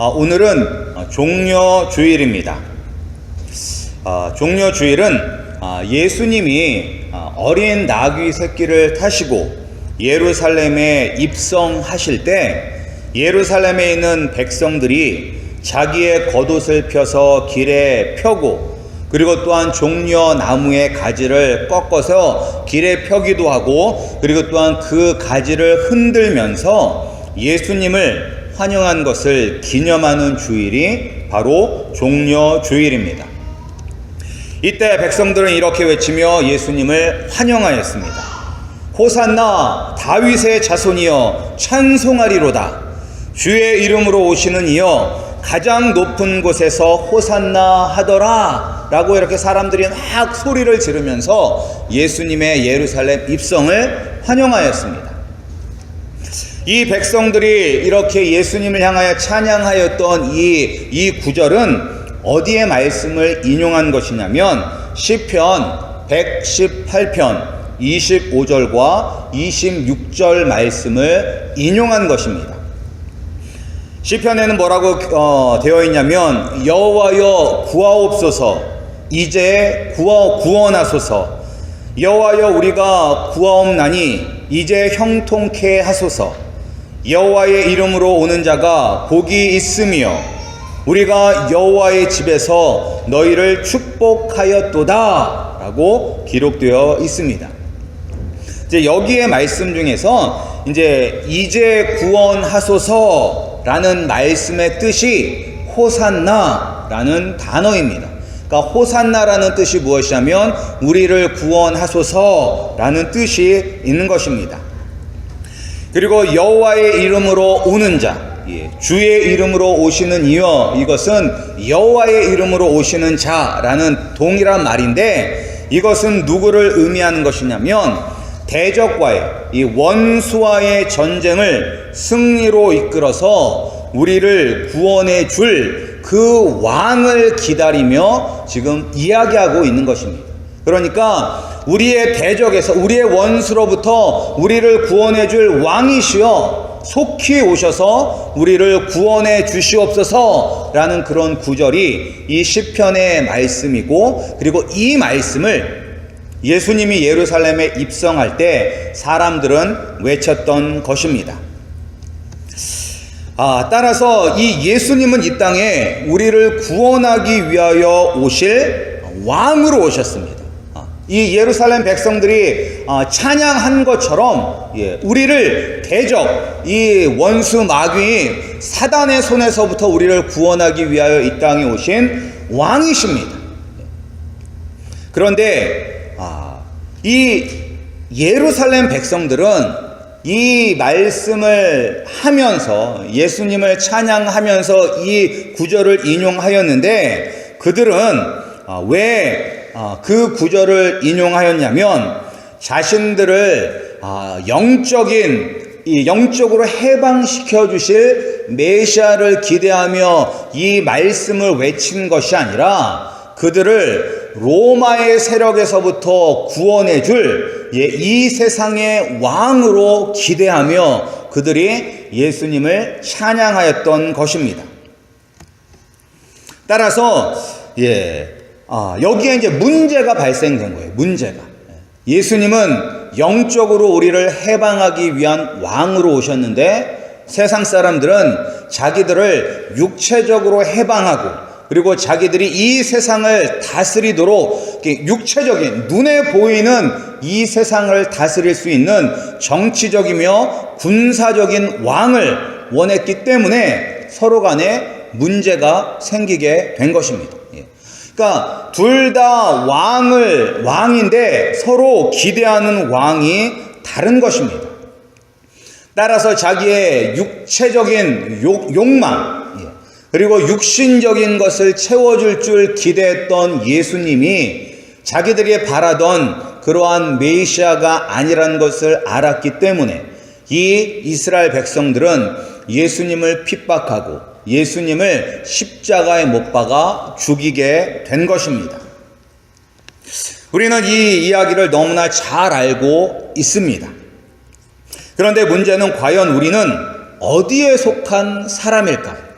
오늘은 종려주일입니다. 종려주일은 예수님이 어린 나귀 새끼를 타시고 예루살렘에 입성하실 때 예루살렘에 있는 백성들이 자기의 겉옷을 펴서 길에 펴고, 그리고 또한 종려나무의 가지를 꺾어서 길에 펴기도 하고, 그리고 또한 그 가지를 흔들면서 예수님을 환영한 것을 기념하는 주일이 바로 종려주일입니다. 이때 백성들은 이렇게 외치며 예수님을 환영하였습니다. 호산나 다윗의 자손이여 찬송하리로다. 주의 이름으로 오시는 이여 가장 높은 곳에서 호산나 하더라 라고 이렇게 사람들이 막 소리를 지르면서 예수님의 예루살렘 입성을 환영하였습니다. 이 백성들이 이렇게 예수님을 향하여 찬양하였던 이 구절은 어디에 말씀을 인용한 것이냐면 시편 118편 25절과 26절 말씀을 인용한 것입니다. 시편에는 뭐라고 되어 있냐면 여호와여 구하옵소서, 이제 구원하소서. 여호와여 우리가 구하옵나니 이제 형통케 하소서. 여호와의 이름으로 오는 자가 복이 있으며 우리가 여호와의 집에서 너희를 축복하였도다 라고 기록되어 있습니다. 이제 여기에 말씀 중에서 이제 구원하소서 라는 말씀의 뜻이 호산나 라는 단어입니다. 그러니까 호산나라는 뜻이 무엇이냐면 우리를 구원하소서 라는 뜻이 있는 것입니다. 그리고 여호와의 이름으로 오는 자, 주의 이름으로 오시는 이여, 이것은 여호와의 이름으로 오시는 자라는 동일한 말인데, 이것은 누구를 의미하는 것이냐면 대적과의 이 원수와의 전쟁을 승리로 이끌어서 우리를 구원해 줄 그 왕을 기다리며 지금 이야기하고 있는 것입니다. 그러니까 우리의 대적에서, 우리의 원수로부터 우리를 구원해 줄 왕이시여 속히 오셔서 우리를 구원해 주시옵소서 라는 그런 구절이 이 시편의 말씀이고, 그리고 이 말씀을 예수님이 예루살렘에 입성할 때 사람들은 외쳤던 것입니다. 따라서 이 예수님은 이 땅에 우리를 구원하기 위하여 오실 왕으로 오셨습니다. 이 예루살렘 백성들이 찬양한 것처럼 우리를 대적, 이 원수 마귀 사단의 손에서부터 우리를 구원하기 위하여 이 땅에 오신 왕이십니다. 그런데 이 예루살렘 백성들은 이 말씀을 하면서 예수님을 찬양하면서 이 구절을 인용하였는데, 그들은 왜 그 구절을 인용하였냐면 자신들을 영적으로 해방시켜 주실 메시아를 기대하며 이 말씀을 외친 것이 아니라 그들을 로마의 세력에서부터 구원해 줄 이 세상의 왕으로 기대하며 그들이 예수님을 찬양하였던 것입니다. 따라서 여기에 이제 문제가 발생된 거예요. 문제가. 예수님은 영적으로 우리를 해방하기 위한 왕으로 오셨는데 세상 사람들은 자기들을 육체적으로 해방하고, 그리고 자기들이 이 세상을 다스리도록 육체적인, 눈에 보이는 이 세상을 다스릴 수 있는 정치적이며 군사적인 왕을 원했기 때문에 서로 간에 문제가 생기게 된 것입니다. 그러니까 둘 다 왕인데 서로 기대하는 왕이 다른 것입니다. 따라서 자기의 육체적인 욕망, 그리고 육신적인 것을 채워줄 줄 기대했던 예수님이 자기들이 바라던 그러한 메시아가 아니라는 것을 알았기 때문에 이 이스라엘 백성들은 예수님을 핍박하고 예수님을 십자가에 못 박아 죽이게 된 것입니다. 우리는 이 이야기를 너무나 잘 알고 있습니다. 그런데 문제는 과연 우리는 어디에 속한 사람일까?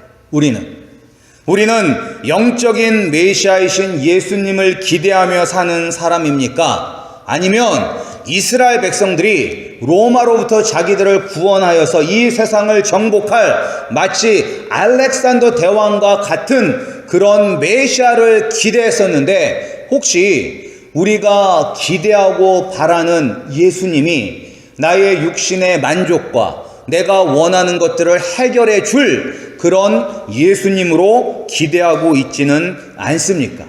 우리는 영적인 메시아이신 예수님을 기대하며 사는 사람입니까? 아니면 이스라엘 백성들이 로마로부터 자기들을 구원하여서 이 세상을 정복할 마치 알렉산더 대왕과 같은 그런 메시아를 기대했었는데, 혹시 우리가 기대하고 바라는 예수님이 나의 육신의 만족과 내가 원하는 것들을 해결해 줄 그런 예수님으로 기대하고 있지는 않습니까?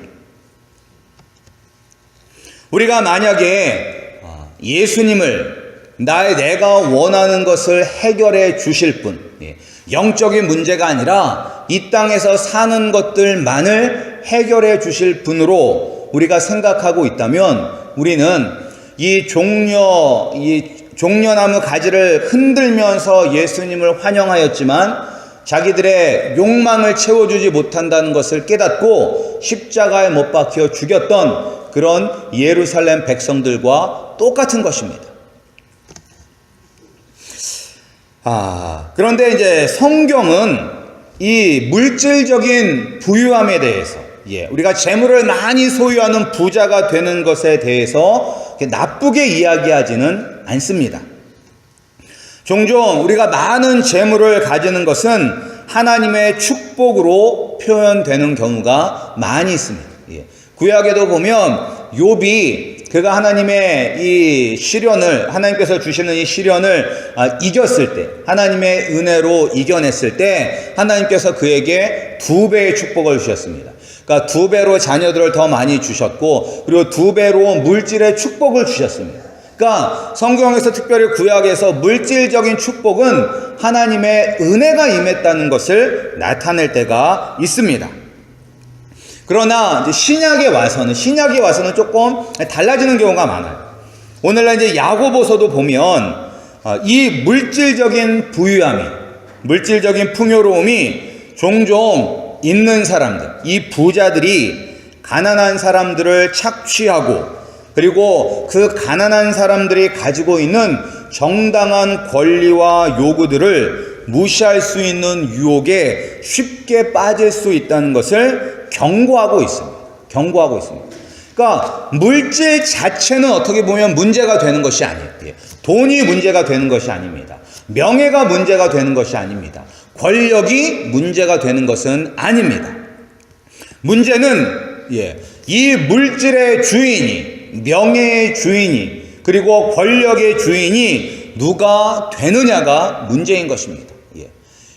우리가 만약에 예수님을 내가 원하는 것을 해결해 주실 분, 영적인 문제가 아니라 이 땅에서 사는 것들만을 해결해 주실 분으로 우리가 생각하고 있다면, 우리는 이 종려나무 가지를 흔들면서 예수님을 환영하였지만 자기들의 욕망을 채워주지 못한다는 것을 깨닫고 십자가에 못 박혀 죽였던 그런 예루살렘 백성들과 똑같은 것입니다. 그런데 이제 성경은 이 물질적인 부유함에 대해서, 우리가 재물을 많이 소유하는 부자가 되는 것에 대해서 나쁘게 이야기하지는 않습니다. 종종 우리가 많은 재물을 가지는 것은 하나님의 축복으로 표현되는 경우가 많이 있습니다. 구약에도 보면 욥이 그가 하나님의 이 시련을, 하나님께서 주시는 이 시련을 이겼을 때, 하나님의 은혜로 이겨냈을 때 하나님께서 그에게 2배의 축복을 주셨습니다. 그러니까 2배로 자녀들을 더 많이 주셨고, 그리고 2배로 물질의 축복을 주셨습니다. 그러니까 성경에서, 특별히 구약에서 물질적인 축복은 하나님의 은혜가 임했다는 것을 나타낼 때가 있습니다. 그러나 이제 신약에 와서는 조금 달라지는 경우가 많아요. 오늘날 이제 야고보서도 보면 이 물질적인 부유함이, 물질적인 풍요로움이 종종 있는 사람들, 이 부자들이 가난한 사람들을 착취하고, 그리고 그 가난한 사람들이 가지고 있는 정당한 권리와 요구들을 무시할 수 있는 유혹에 쉽게 빠질 수 있다는 것을 경고하고 있습니다. 그러니까 물질 자체는 어떻게 보면 문제가 되는 것이 아니에요. 돈이 문제가 되는 것이 아닙니다. 명예가 문제가 되는 것이 아닙니다. 권력이 문제가 되는 것은 아닙니다. 문제는 이 물질의 주인이, 명예의 주인이, 그리고 권력의 주인이 누가 되느냐가 문제인 것입니다.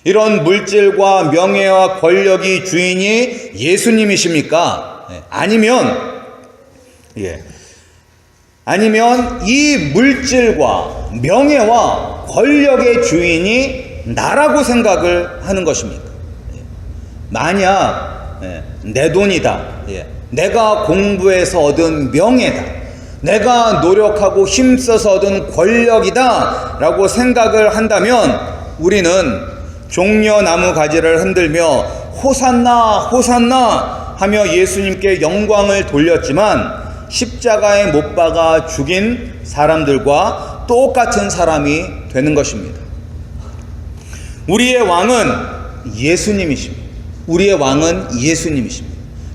이런 물질과 명예와 권력이 주인이 예수님이십니까? 아니면 이 물질과 명예와 권력의 주인이 나라고 생각을 하는 것입니까? 만약 내 돈이다, 내가 공부해서 얻은 명예다, 내가 노력하고 힘써서 얻은 권력이다 라고 생각을 한다면, 우리는 종려나무 가지를 흔들며 호산나 호산나 하며 예수님께 영광을 돌렸지만 십자가에 못 박아 죽인 사람들과 똑같은 사람이 되는 것입니다. 우리의 왕은 예수님이십니다.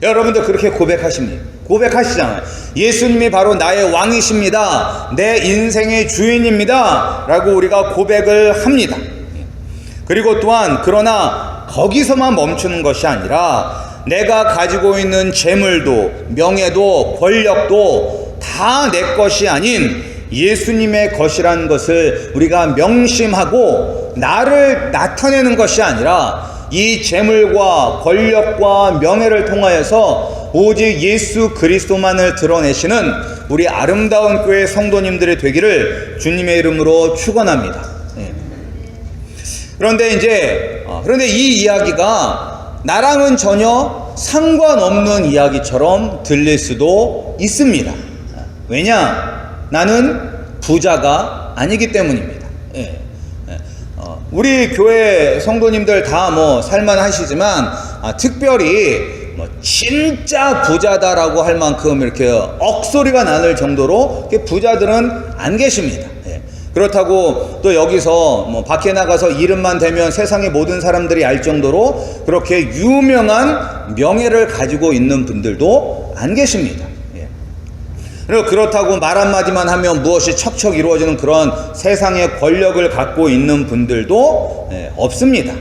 여러분들 그렇게 고백하시잖아요. 예수님이 바로 나의 왕이십니다. 내 인생의 주인입니다. 라고 우리가 고백을 합니다. 그리고 또한, 그러나 거기서만 멈추는 것이 아니라 내가 가지고 있는 재물도, 명예도, 권력도 다 내 것이 아닌 예수님의 것이라는 것을 우리가 명심하고, 나를 나타내는 것이 아니라 이 재물과 권력과 명예를 통하여서 오직 예수 그리스도만을 드러내시는 우리 아름다운 교회 성도님들이 되기를 주님의 이름으로 축원합니다. 그런데 이 이야기가 나랑은 전혀 상관없는 이야기처럼 들릴 수도 있습니다. 왜냐? 나는 부자가 아니기 때문입니다. 우리 교회 성도님들 다 살만하시지만, 특별히 진짜 부자다라고 할 만큼 이렇게 억소리가 나는 정도로 부자들은 안 계십니다. 그렇다고 또 여기서 뭐 밖에 나가서 이름만 대면 세상의 모든 사람들이 알 정도로 그렇게 유명한 명예를 가지고 있는 분들도 안 계십니다. 그리고 그렇다고 말 한마디만 하면 무엇이 척척 이루어지는 그런 세상의 권력을 갖고 있는 분들도 없습니다.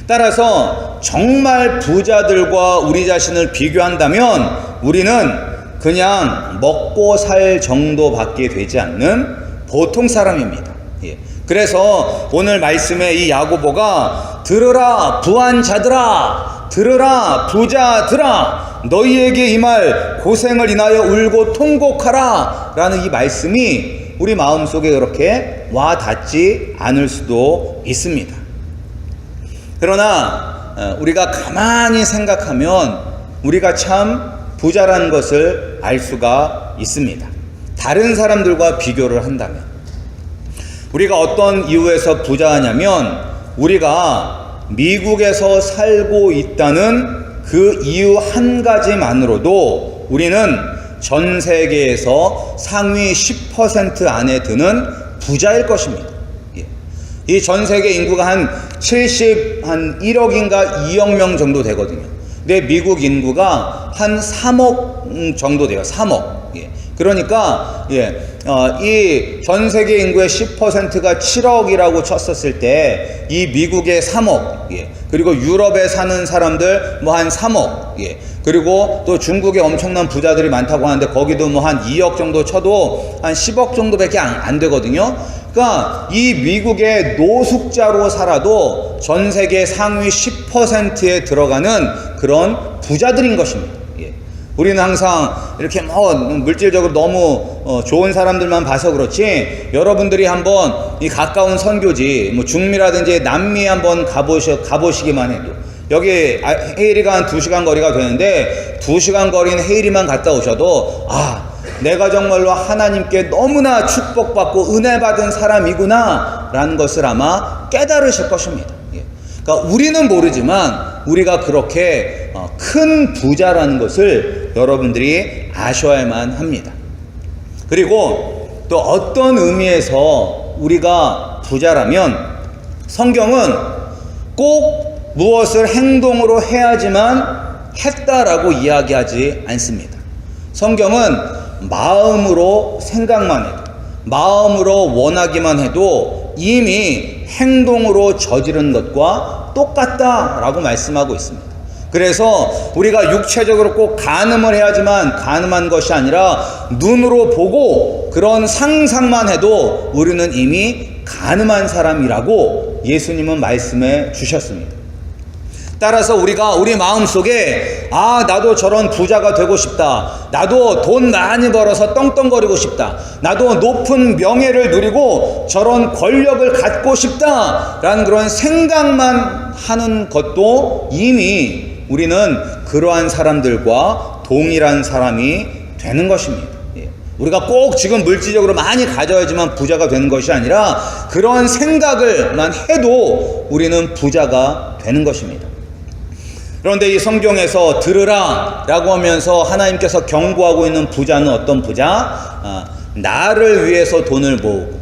따라서 정말 부자들과 우리 자신을 비교한다면 우리는 그냥 먹고 살 정도밖에 되지 않는 보통 사람입니다. 그래서 오늘 말씀에 이 야고보가 들으라 부한 자들아, 들으라 부자들아, 너희에게 이 말 고생을 인하여 울고 통곡하라 라는 이 말씀이 우리 마음속에 그렇게 와 닿지 않을 수도 있습니다. 그러나 우리가 가만히 생각하면 우리가 참 부자라는 것을 알 수가 있습니다. 다른 사람들과 비교를 한다면. 우리가 어떤 이유에서 부자하냐면 우리가 미국에서 살고 있다는 그 이유 한 가지만으로도 우리는 전 세계에서 상위 10% 안에 드는 부자일 것입니다. 이 전 세계 인구가 한 1억인가 2억 명 정도 되거든요. 근데 미국 인구가 한 3억 정도 돼요. 3억. 그러니까 이 전 세계 인구의 10%가 7억이라고 쳤었을 때 이 미국의 3억, 그리고 유럽에 사는 사람들 뭐 한 3억, 그리고 또 중국에 엄청난 부자들이 많다고 하는데 거기도 뭐 한 2억 정도 쳐도 한 10억 정도밖에 안 되거든요. 그러니까 이 미국의 노숙자로 살아도 전 세계 상위 10%에 들어가는 그런 부자들인 것입니다. 우리는 항상 이렇게 뭐 물질적으로 너무 좋은 사람들만 봐서 그렇지, 여러분들이 한번 이 가까운 선교지 뭐 중미라든지 남미에 한번 가보시기만 해도, 여기 헤이리가 한 2시간 거리가 되는데 2시간 거리는 헤이리만 갔다 오셔도 내가 정말로 하나님께 너무나 축복받고 은혜 받은 사람이구나 라는 것을 아마 깨달으실 것입니다. 그러니까 우리는 모르지만 우리가 그렇게 큰 부자라는 것을 여러분들이 아셔야만 합니다. 그리고 또 어떤 의미에서 우리가 부자라면 성경은 꼭 무엇을 행동으로 해야지만 했다라고 이야기하지 않습니다. 성경은 마음으로 생각만 해도, 마음으로 원하기만 해도 이미 행동으로 저지른 것과 똑같다라고 말씀하고 있습니다. 그래서 우리가 육체적으로 꼭 간음을 해야지만 간음한 것이 아니라 눈으로 보고 그런 상상만 해도 우리는 이미 간음한 사람이라고 예수님은 말씀해 주셨습니다. 따라서 우리가 우리 마음속에 나도 저런 부자가 되고 싶다, 나도 돈 많이 벌어서 떵떵거리고 싶다, 나도 높은 명예를 누리고 저런 권력을 갖고 싶다 라는 그런 생각만 하는 것도 이미 우리는 그러한 사람들과 동일한 사람이 되는 것입니다. 우리가 꼭 지금 물질적으로 많이 가져야지만 부자가 되는 것이 아니라 그러한 생각을만 해도 우리는 부자가 되는 것입니다. 그런데 이 성경에서 들으라 라고 하면서 하나님께서 경고하고 있는 부자는 어떤 부자? 나를 위해서 돈을 모으고,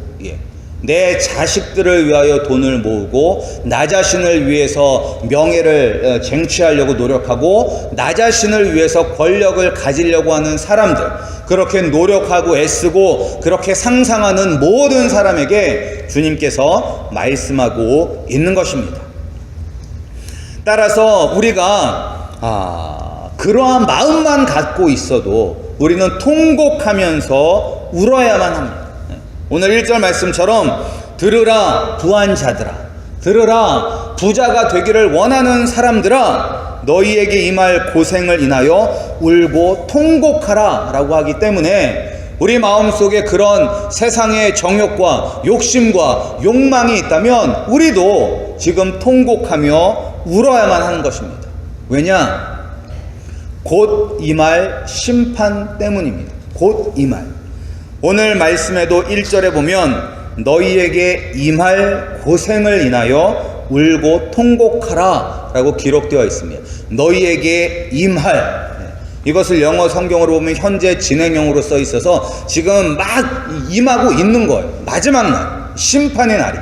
내 자식들을 위하여 돈을 모으고, 나 자신을 위해서 명예를 쟁취하려고 노력하고, 나 자신을 위해서 권력을 가지려고 하는 사람들, 그렇게 노력하고 애쓰고 그렇게 상상하는 모든 사람에게 주님께서 말씀하고 있는 것입니다. 따라서 우리가 그러한 마음만 갖고 있어도 우리는 통곡하면서 울어야만 합니다. 오늘 1절 말씀처럼 들으라 부한 자들아, 들으라 부자가 되기를 원하는 사람들아, 너희에게 이 말 고생을 인하여 울고 통곡하라 라고 하기 때문에 우리 마음속에 그런 세상의 정욕과 욕심과 욕망이 있다면 우리도 지금 통곡하며 울어야만 하는 것입니다. 왜냐? 곧 이 말 심판 때문입니다. 곧 이 말. 오늘 말씀에도 1절에 보면 너희에게 임할 고생을 인하여 울고 통곡하라 라고 기록되어 있습니다. 너희에게 임할. 이것을 영어 성경으로 보면 현재 진행형으로 써 있어서 지금 막 임하고 있는 거예요. 마지막 날, 심판의 날이.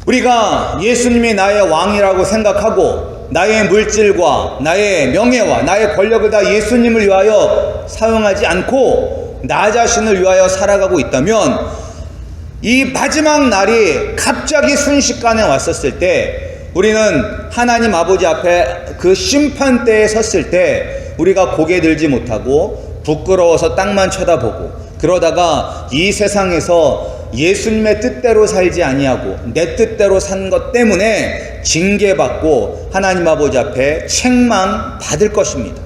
우리가 예수님이 나의 왕이라고 생각하고 나의 물질과 나의 명예와 나의 권력을 다 예수님을 위하여 사용하지 않고 나 자신을 위하여 살아가고 있다면 이 마지막 날이 갑자기 순식간에 왔었을 때 우리는 하나님 아버지 앞에 그 심판대에 섰을 때 우리가 고개 들지 못하고 부끄러워서 땅만 쳐다보고 그러다가 이 세상에서 예수님의 뜻대로 살지 아니하고 내 뜻대로 산 것 때문에 징계받고 하나님 아버지 앞에 책망받을 것입니다.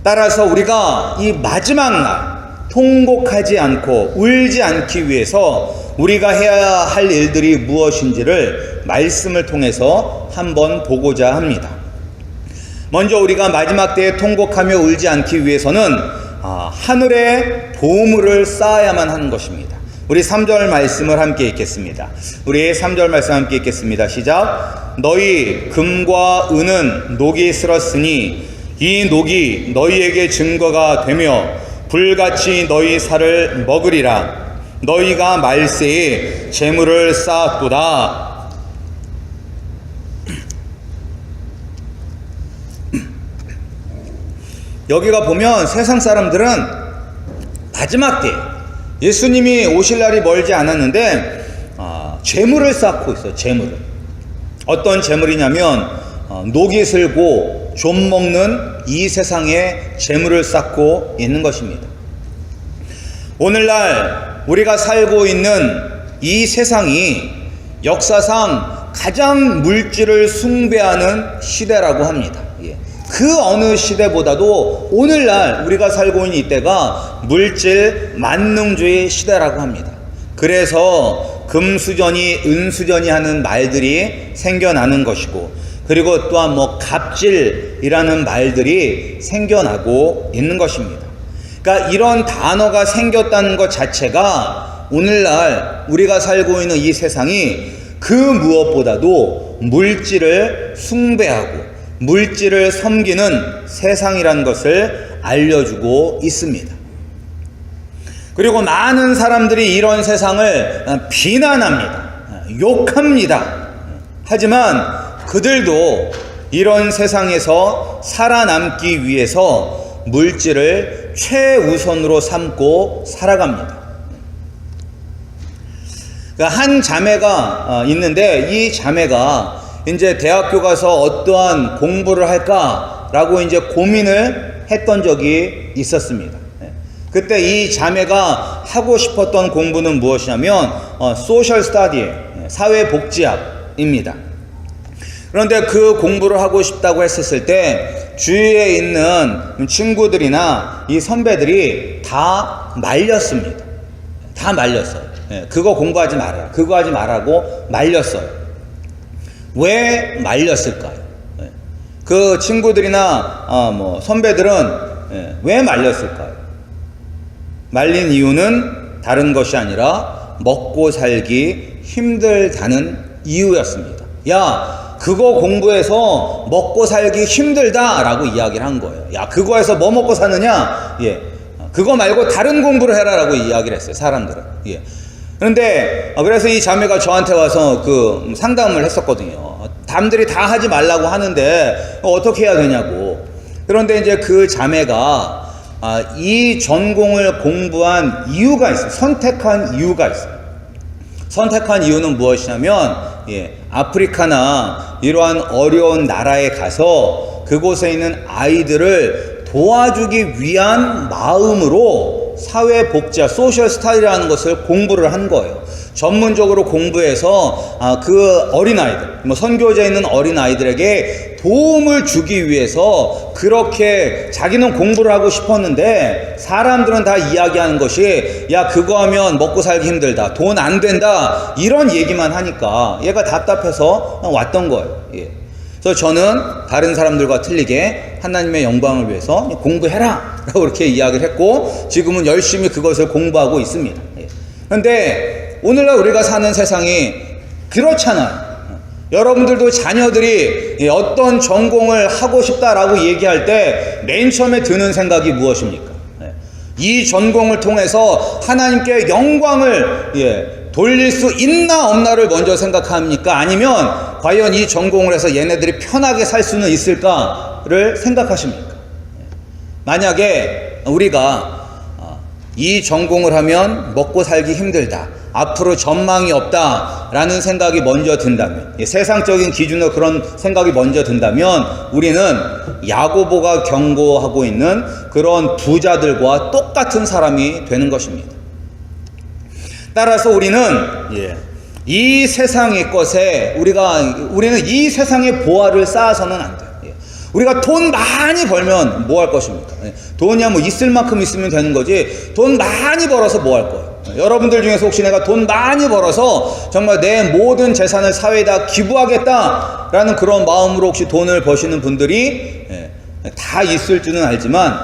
따라서 우리가 이 마지막 날 통곡하지 않고 울지 않기 위해서 우리가 해야 할 일들이 무엇인지를 말씀을 통해서 한번 보고자 합니다. 먼저 우리가 마지막 때에 통곡하며 울지 않기 위해서는 하늘에 보물을 쌓아야만 하는 것입니다. 우리 3절 말씀을 함께 읽겠습니다. 우리 3절 말씀 함께 읽겠습니다. 시작. 너희 금과 은은 녹이 쓸었으니 이 녹이 너희에게 증거가 되며 불같이 너희 살을 먹으리라. 너희가 말세에 재물을 쌓았도다. 여기가 보면 세상 사람들은 마지막 때 예수님이 오실 날이 멀지 않았는데 재물을 쌓고 있어요. 재물을. 어떤 재물이냐면 녹이 슬고 좀 먹는 이 세상에 재물을 쌓고 있는 것입니다. 오늘날 우리가 살고 있는 이 세상이 역사상 가장 물질을 숭배하는 시대라고 합니다. 그 어느 시대보다도 오늘날 우리가 살고 있는 이때가 물질 만능주의 시대라고 합니다. 그래서 금수저니 은수저니 하는 말들이 생겨나는 것이고 그리고 또한 갑질이라는 말들이 생겨나고 있는 것입니다. 그러니까 이런 단어가 생겼다는 것 자체가 오늘날 우리가 살고 있는 이 세상이 그 무엇보다도 물질을 숭배하고 물질을 섬기는 세상이라는 것을 알려주고 있습니다. 그리고 많은 사람들이 이런 세상을 비난합니다. 욕합니다. 하지만 그들도 이런 세상에서 살아남기 위해서 물질을 최우선으로 삼고 살아갑니다. 한 자매가 있는데 이 자매가 이제 대학교 가서 어떠한 공부를 할까라고 이제 고민을 했던 적이 있었습니다. 그때 이 자매가 하고 싶었던 공부는 무엇이냐면 소셜 스터디, 사회복지학입니다. 그런데 그 공부를 하고 싶다고 했었을 때 주위에 있는 친구들이나 이 선배들이 다 말렸습니다. 다 말렸어요. 그거 공부하지 말아라. 그거 하지 말라고 말렸어요. 왜 말렸을까요? 그 친구들이나 선배들은 왜 말렸을까요? 말린 이유는 다른 것이 아니라 먹고 살기 힘들다는 이유였습니다. 야, 그거 공부해서 먹고 살기 힘들다라고 이야기를 한 거예요. 야, 그거에서 뭐 먹고 사느냐? 그거 말고 다른 공부를 해라라고 이야기를 했어요. 사람들은. 그런데 그래서 이 자매가 저한테 와서 그 상담을 했었거든요. 남들이 다 하지 말라고 하는데 어떻게 해야 되냐고. 그런데 이제 그 자매가 이 전공을 공부한 이유가 있어요. 선택한 이유가 있어요. 선택한 이유는 무엇이냐면 아프리카나 이러한 어려운 나라에 가서 그곳에 있는 아이들을 도와주기 위한 마음으로 사회복지학, 소셜 스타디라는 것을 공부를 한 거예요. 전문적으로 공부해서 그 어린아이들, 선교지에 있는 어린아이들에게 도움을 주기 위해서 그렇게 자기는 공부를 하고 싶었는데 사람들은 다 이야기하는 것이 야, 그거 하면 먹고 살기 힘들다, 돈 안 된다, 이런 얘기만 하니까 얘가 답답해서 왔던 거예요. 그래서 저는 다른 사람들과 틀리게 하나님의 영광을 위해서 공부해라 라고 그렇게 이야기를 했고 지금은 열심히 그것을 공부하고 있습니다. 그런데 오늘날 우리가 사는 세상이 그렇잖아요. 여러분들도 자녀들이 어떤 전공을 하고 싶다라고 얘기할 때 맨 처음에 드는 생각이 무엇입니까? 이 전공을 통해서 하나님께 영광을 돌릴 수 있나 없나를 먼저 생각합니까? 아니면 과연 이 전공을 해서 얘네들이 편하게 살 수는 있을까를 생각하십니까? 만약에 우리가 이 전공을 하면 먹고 살기 힘들다, 앞으로 전망이 없다라는 생각이 먼저 든다면, 세상적인 기준으로 그런 생각이 먼저 든다면 우리는 야고보가 경고하고 있는 그런 부자들과 똑같은 사람이 되는 것입니다. 따라서 우리는 이 세상의 것에 우리는 이 세상의 보화를 쌓아서는 안 돼요. 우리가 돈 많이 벌면 뭐 할 것입니까? 돈이야 뭐 있을 만큼 있으면 되는 거지, 돈 많이 벌어서 뭐 할 거예요? 여러분들 중에서 혹시 내가 돈 많이 벌어서 정말 내 모든 재산을 사회에다 기부하겠다라는 그런 마음으로 혹시 돈을 버시는 분들이 다 있을 줄은 알지만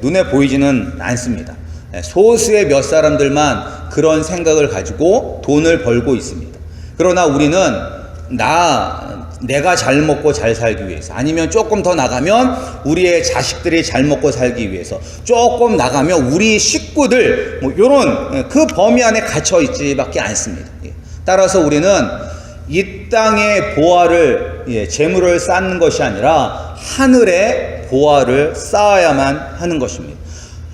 눈에 보이지는 않습니다. 소수의 몇 사람들만 그런 생각을 가지고 돈을 벌고 있습니다. 그러나 우리는 내가 잘 먹고 잘 살기 위해서, 아니면 조금 더 나가면 우리의 자식들이 잘 먹고 살기 위해서, 조금 나가면 우리 식구들 요런 그 범위 안에 갇혀 있지밖에 않습니다. 따라서 우리는 이 땅의 보화를 재물을 쌓는 것이 아니라 하늘의 보화를 쌓아야만 하는 것입니다.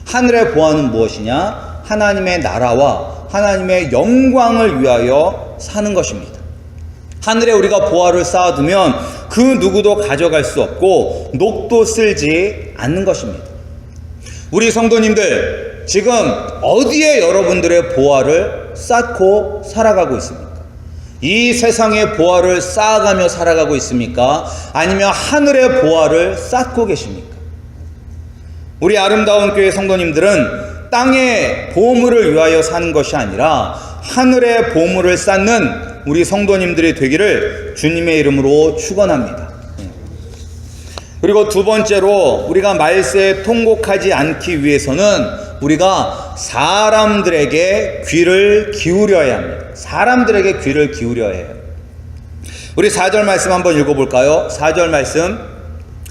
하늘의 보화는 무엇이냐? 하나님의 나라와 하나님의 영광을 위하여 사는 것입니다. 하늘에 우리가 보화를 쌓아두면 그 누구도 가져갈 수 없고 녹도 쓸지 않는 것입니다. 우리 성도님들, 지금 어디에 여러분들의 보화를 쌓고 살아가고 있습니까? 이 세상의 보화를 쌓아가며 살아가고 있습니까? 아니면 하늘의 보화를 쌓고 계십니까? 우리 아름다운 교회 성도님들은 땅의 보물을 위하여 사는 것이 아니라 하늘의 보물을 쌓는 우리 성도님들이 되기를 주님의 이름으로 축원합니다. 그리고 두 번째로, 우리가 말세에 통곡하지 않기 위해서는 우리가 사람들에게 귀를 기울여야 합니다. 사람들에게 귀를 기울여야 해요. 우리 4절 말씀 한번 읽어볼까요? 4절 말씀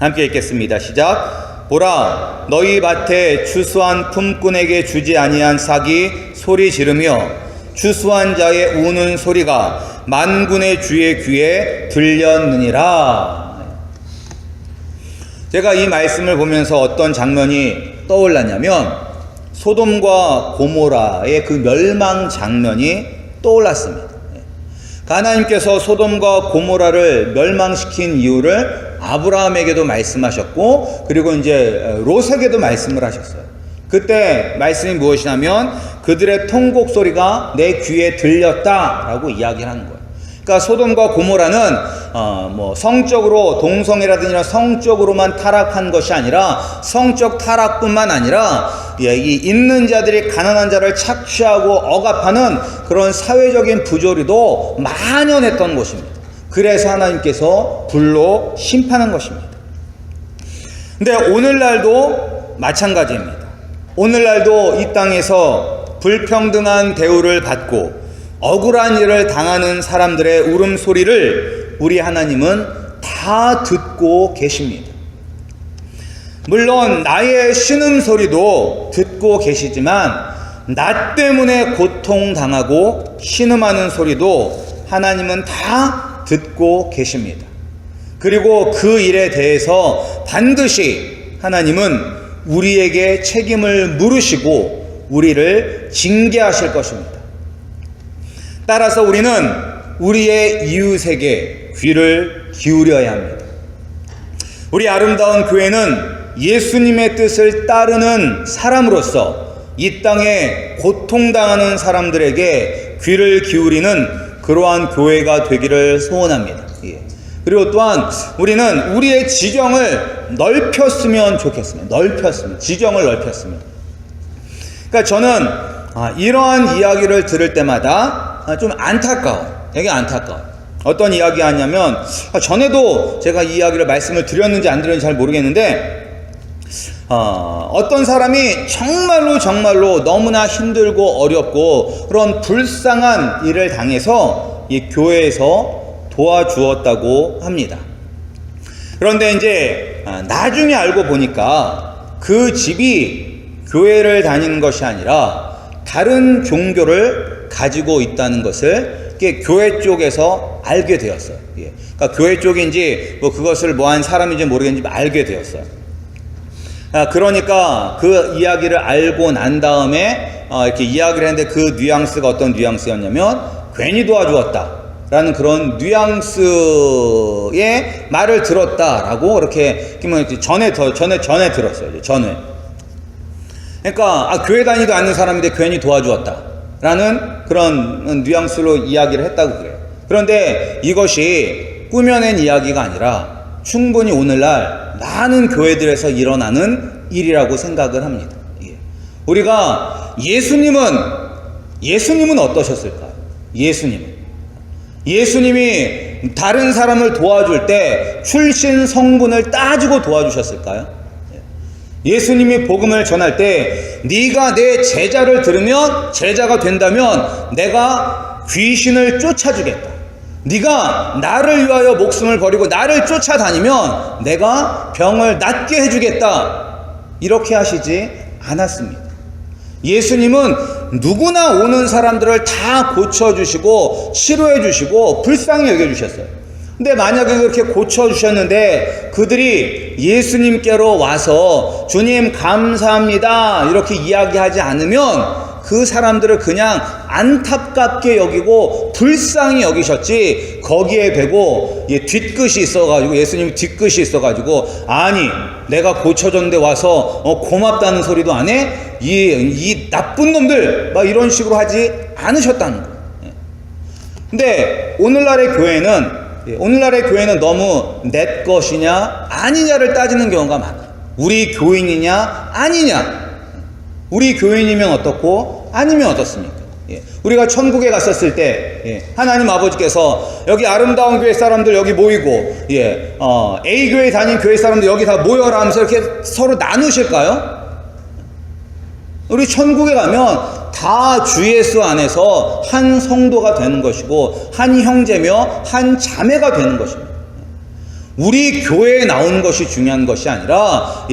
함께 읽겠습니다. 시작. 보라, 너희 밭에 추수한 품꾼에게 주지 아니한 삭이 소리 지르며 추수한 자의 우는 소리가 만군의 주의 귀에 들렸느니라. 제가 이 말씀을 보면서 어떤 장면이 떠올랐냐면 소돔과 고모라의 그 멸망 장면이 떠올랐습니다. 하나님께서 소돔과 고모라를 멸망시킨 이유를 아브라함에게도 말씀하셨고, 그리고 이제 롯에게도 말씀을 하셨어요. 그때 말씀이 무엇이냐면 그들의 통곡 소리가 내 귀에 들렸다라고 이야기를 하는 거예요. 그러니까 소돔과 고모라는 성적으로, 동성애라든지 성적으로만 타락한 것이 아니라, 성적 타락뿐만 아니라 이 있는 자들이 가난한 자를 착취하고 억압하는 그런 사회적인 부조리도 만연했던 것입니다. 그래서 하나님께서 불로 심판한 것입니다. 근데 오늘날도 마찬가지입니다. 오늘날도 이 땅에서 불평등한 대우를 받고 억울한 일을 당하는 사람들의 울음소리를 우리 하나님은 다 듣고 계십니다. 물론 나의 신음소리도 듣고 계시지만 나 때문에 고통당하고 신음하는 소리도 하나님은 다 듣고 계십니다. 그리고 그 일에 대해서 반드시 하나님은 우리에게 책임을 물으시고 우리를 징계하실 것입니다. 따라서 우리는 우리의 이웃에게 귀를 기울여야 합니다. 우리 아름다운 교회는 예수님의 뜻을 따르는 사람으로서 이 땅에 고통당하는 사람들에게 귀를 기울이는 그러한 교회가 되기를 소원합니다. 그리고 또한 우리는 우리의 지경을 넓혔으면 좋겠습니다. 지경을 넓혔으면. 그러니까 저는 이러한 이야기를 들을 때마다 좀 되게 안타까워요. 어떤 이야기 하냐면, 전에도 제가 이 이야기를 말씀을 드렸는지 안 드렸는지 잘 모르겠는데, 어떤 사람이 정말로 너무나 힘들고 어렵고 그런 불쌍한 일을 당해서 이 교회에서 도와주었다고 합니다. 그런데 이제 나중에 알고 보니까 그 집이 교회를 다니는 것이 아니라 다른 종교를 가지고 있다는 것을 교회 쪽에서 알게 되었어요. 그러니까 교회 쪽인지 그것을 한 사람인지 모르겠는지 알게 되었어요. 그러니까 그 이야기를 알고 난 다음에 이렇게 이야기를 했는데 그 뉘앙스가 어떤 뉘앙스였냐면 괜히 도와주었다 라는 그런 뉘앙스의 말을 들었다라고 이렇게 전에 들었어요. 전에. 그러니까 교회 다니도 않는 사람인데 괜히 도와주었다 라는 그런 뉘앙스로 이야기를 했다고 그래요. 그런데 이것이 꾸며낸 이야기가 아니라 충분히 오늘날 많은 교회들에서 일어나는 일이라고 생각을 합니다. 우리가 예수님은 어떠셨을까요? 예수님이 다른 사람을 도와줄 때 출신 성분을 따지고 도와주셨을까요? 예수님이 복음을 전할 때 네가 내 제자를 들으면 제자가 된다면 내가 귀신을 쫓아주겠다. 네가 나를 위하여 목숨을 버리고 나를 쫓아다니면 내가 병을 낫게 해주겠다. 이렇게 하시지 않았습니다. 예수님은 누구나 오는 사람들을 다 고쳐주시고 치료해주시고 불쌍히 여겨주셨어요. 근데 만약에 그렇게 고쳐주셨는데 그들이 예수님께로 와서 주님 감사합니다 이렇게 이야기하지 않으면 그 사람들을 그냥 안타깝게 여기고 불쌍히 여기셨지, 거기에 대고 뒤끝이 있어가지고, 예수님이 뒤끝이 있어가지고 아니 내가 고쳐줬는데 와서 고맙다는 소리도 안 해? 이 나쁜 놈들 막 이런 식으로 하지 않으셨다는 거예요. 근데 오늘날의 교회는 너무 내 것이냐 아니냐를 따지는 경우가 많아요. 우리 교인이냐 아니냐, 우리 교인이면 어떻고 아니면 어떻습니까? 우리가 천국에 갔었을 때 하나님 아버지께서 여기 아름다운 교회 사람들 여기 모이고 A 교회 다닌 교회 사람들 여기 다 모여라 하면서 이렇게 서로 나누실까요? 우리 천국에 가면 다 주 예수 안에서 한 성도가 되는 것이고 한 형제며 한 자매가 되는 것입니다. 우리 교회에 나온 것이 중요한 것이 아니라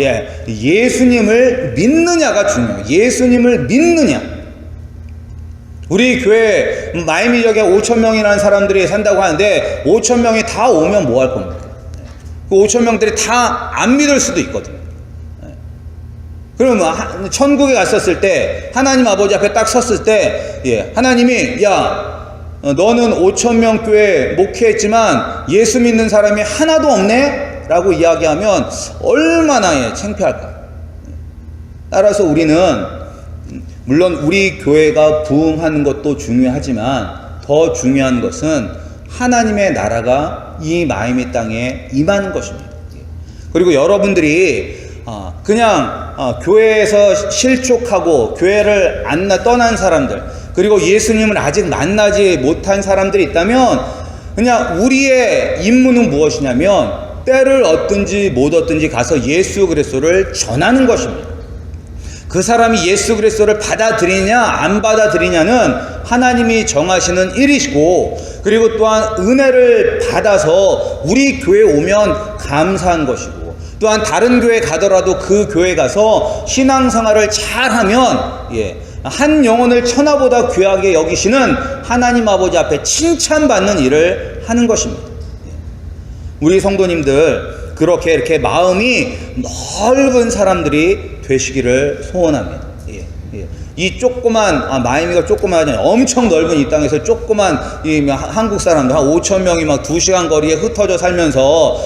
예수님을 믿느냐가 중요해요. 예수님을 믿느냐. 우리 교회 마이미 지역에 5,000명이라는 사람들이 산다고 하는데 5,000명이 다 오면 뭐 할 겁니까? 그 5,000명들이 다 안 믿을 수도 있거든요. 그러면 천국에 갔었을 때 하나님 아버지 앞에 딱 섰을 때 하나님이 너는 5,000명 교회 목회했지만 예수 믿는 사람이 하나도 없네? 라고 이야기하면 얼마나 창피할까. 따라서 우리는 물론 우리 교회가 부흥하는 것도 중요하지만 더 중요한 것은 하나님의 나라가 이 마이미 땅에 임하는 것입니다. 그리고 여러분들이 그냥 교회에서 실족하고 교회를 떠난 사람들, 그리고 예수님을 아직 만나지 못한 사람들이 있다면 그냥 우리의 임무는 무엇이냐면 때를 얻든지 못 얻든지 가서 예수 그리스도를 전하는 것입니다. 그 사람이 예수 그리스도를 받아들이냐 안 받아들이냐는 하나님이 정하시는 일이시고, 그리고 또한 은혜를 받아서 우리 교회에 오면 감사한 것이고, 또한 다른 교회 가더라도 그 교회 가서 신앙생활을 잘하면 한 영혼을 천하보다 귀하게 여기시는 하나님 아버지 앞에 칭찬받는 일을 하는 것입니다. 우리 성도님들 그렇게 이렇게 마음이 넓은 사람들이 되시기를 소원합니다. 이 조그만 마이미가 조그만 엄청 넓은 이 땅에서 조그만 한국 사람들 한 5,000명이 막 2시간 거리에 흩어져 살면서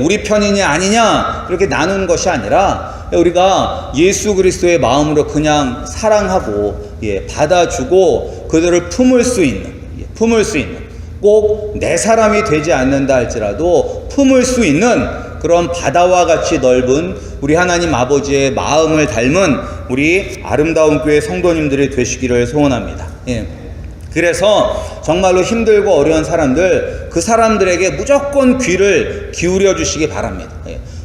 우리 편이냐 아니냐 이렇게 나누는 것이 아니라 우리가 예수 그리스도의 마음으로 그냥 사랑하고 받아주고 그들을 품을 수 있는 꼭 내 사람이 되지 않는다 할지라도 품을 수 있는 그런 바다와 같이 넓은 우리 하나님 아버지의 마음을 닮은 우리 아름다운 교회 성도님들이 되시기를 소원합니다. 그래서 정말로 힘들고 어려운 사람들, 그 사람들에게 무조건 귀를 기울여 주시기 바랍니다.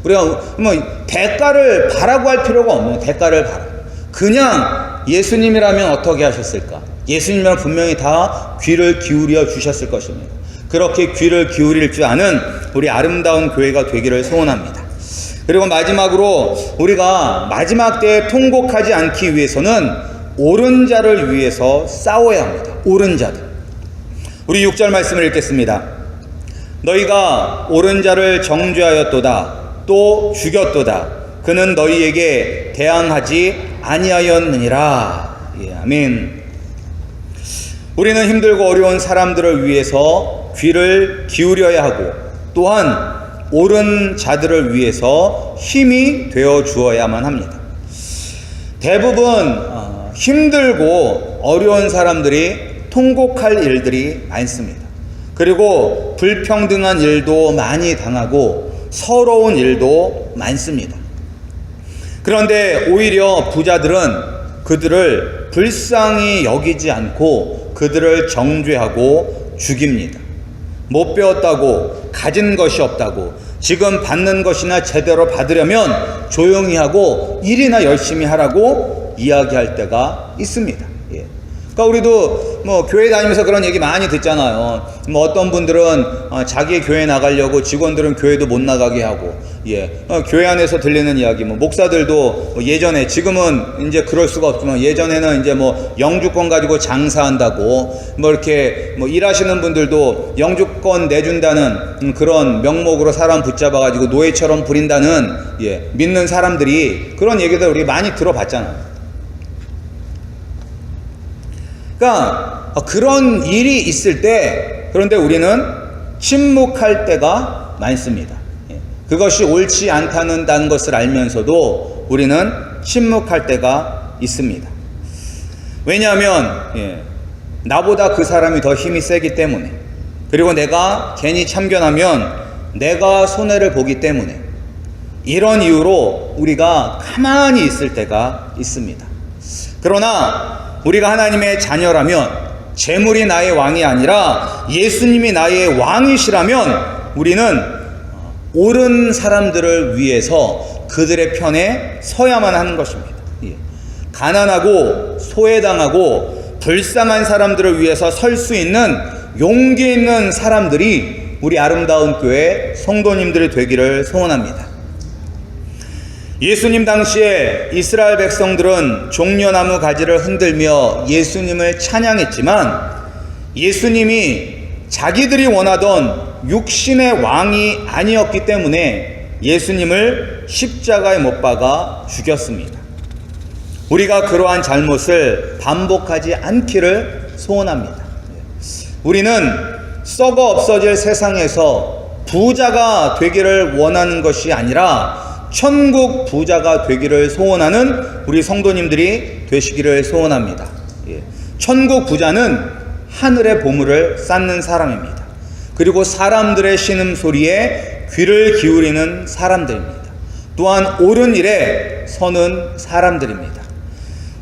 우리가 대가를 바라고 할 필요가 없는, 대가를 바라. 그냥 예수님이라면 어떻게 하셨을까? 예수님이라면 분명히 다 귀를 기울여 주셨을 것입니다. 그렇게 귀를 기울일 줄 아는 우리 아름다운 교회가 되기를 소원합니다. 그리고 마지막으로 우리가 마지막 때에 통곡하지 않기 위해서는 옳은 자를 위해서 싸워야 합니다. 옳은 자들. 우리 6절 말씀을 읽겠습니다. 너희가 옳은 자를 정죄하였도다. 또 죽였도다. 그는 너희에게 대항하지 아니하였느니라. 예, 아멘. 우리는 힘들고 어려운 사람들을 위해서 귀를 기울여야 하고 또한 옳은 자들을 위해서 힘이 되어 주어야만 합니다. 대부분 힘들고 어려운 사람들이 통곡할 일들이 많습니다. 그리고 불평등한 일도 많이 당하고 서러운 일도 많습니다. 그런데 오히려 부자들은 그들을 불쌍히 여기지 않고 그들을 정죄하고 죽입니다. 못 배웠다고, 가진 것이 없다고, 지금 받는 것이나 제대로 받으려면 조용히 하고 일이나 열심히 하라고 이야기할 때가 있습니다. 예. 그러니까 우리도 뭐 교회 다니면서 그런 얘기 많이 듣잖아요. 뭐 어떤 분들은 자기 교회 나가려고 직원들은 교회도 못 나가게 하고, 교회 안에서 들리는 이야기, 뭐 목사들도 예전에, 지금은 이제 그럴 수가 없지만 예전에는 이제 뭐 영주권 가지고 장사한다고 뭐 이렇게 뭐 일하시는 분들도 영주권 내준다는 그런 명목으로 사람 붙잡아 가지고 노예처럼 부린다는 믿는 사람들이 그런 얘기들 우리 많이 들어봤잖아요. 그러니까 그런 일이 있을 때, 그런데 우리는 침묵할 때가 많습니다. 그것이 옳지 않다는 것을 알면서도 우리는 침묵할 때가 있습니다. 왜냐하면 나보다 그 사람이 더 힘이 세기 때문에, 그리고 내가 괜히 참견하면 내가 손해를 보기 때문에, 이런 이유로 우리가 가만히 있을 때가 있습니다. 그러나 우리가 하나님의 자녀라면, 재물이 나의 왕이 아니라 예수님이 나의 왕이시라면 우리는 옳은 사람들을 위해서 그들의 편에 서야만 하는 것입니다. 가난하고 소외당하고 불쌍한 사람들을 위해서 설 수 있는 용기 있는 사람들이 우리 아름다운 교회 성도님들이 되기를 소원합니다. 예수님 당시에 이스라엘 백성들은 종려나무 가지를 흔들며 예수님을 찬양했지만, 예수님이 자기들이 원하던 육신의 왕이 아니었기 때문에 예수님을 십자가에 못 박아 죽였습니다. 우리가 그러한 잘못을 반복하지 않기를 소원합니다. 우리는 썩어 없어질 세상에서 부자가 되기를 원하는 것이 아니라 천국 부자가 되기를 소원하는 우리 성도님들이 되시기를 소원합니다. 천국 부자는 하늘의 보물을 쌓는 사람입니다. 그리고 사람들의 신음소리에 귀를 기울이는 사람들입니다. 또한 옳은 일에 서는 사람들입니다.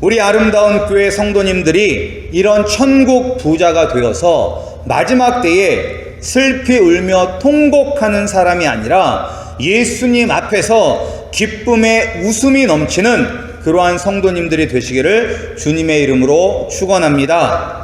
우리 아름다운 교회 성도님들이 이런 천국 부자가 되어서 마지막 때에 슬피 울며 통곡하는 사람이 아니라 예수님 앞에서 기쁨의 웃음이 넘치는 그러한 성도님들이 되시기를 주님의 이름으로 축원합니다.